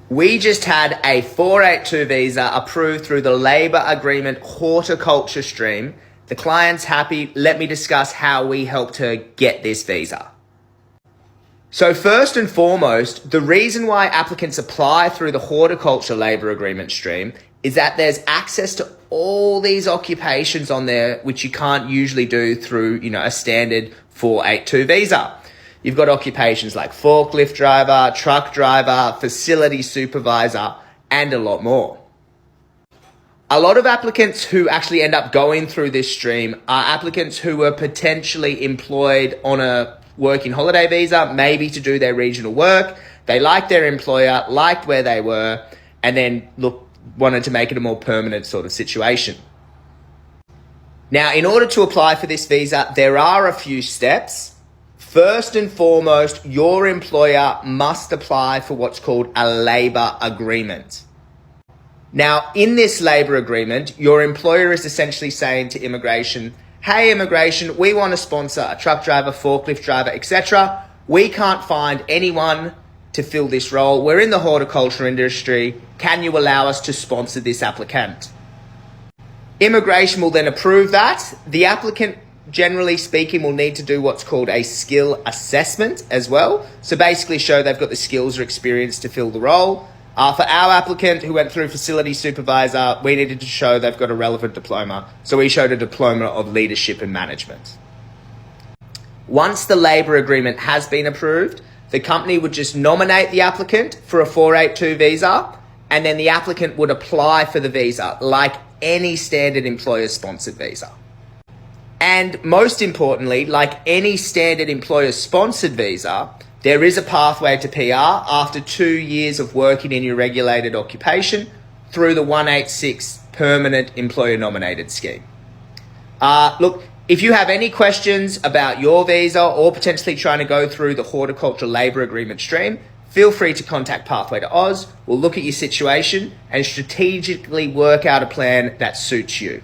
We just had a 482 visa approved through the Labour Agreement Horticulture stream. The client's happy. Let me discuss how we helped her get this visa. So first and foremost, the reason why applicants apply through the Horticulture Labour Agreement stream is that there's access to all these occupations on there, which you can't usually do through, a standard 482 visa. You've got occupations like forklift driver, truck driver, facility supervisor, and a lot more. A lot of applicants who actually end up going through this stream are applicants who were potentially employed on a working holiday visa, maybe to do their regional work. They liked their employer, liked where they were, and then wanted to make it a more permanent sort of situation. Now, in order to apply for this visa, there are a few steps. First and foremost, your employer must apply for what's called a labour agreement. Now, in this labour agreement, your employer is essentially saying to immigration, hey, immigration, we want to sponsor a truck driver, forklift driver, etc. We can't find anyone to fill this role. We're in the horticulture industry. Can you allow us to sponsor this applicant? Immigration will then approve that. The applicant, generally speaking, will need to do what's called a skill assessment as well. So basically show they've got the skills or experience to fill the role. For our applicant who went through facility supervisor, we needed to show they've got a relevant diploma. So we showed a diploma of leadership and management. Once the labour agreement has been approved, the company would just nominate the applicant for a 482 visa, and then the applicant would apply for the visa like any standard employer-sponsored visa. And most importantly, like any standard employer-sponsored visa, there is a pathway to PR after 2 years of working in your regulated occupation through the 186 permanent employer nominated scheme. Look, if you have any questions about your visa or potentially trying to go through the Horticulture Labour Agreement stream, feel free to contact Pathway to Oz. We'll look at your situation and strategically work out a plan that suits you.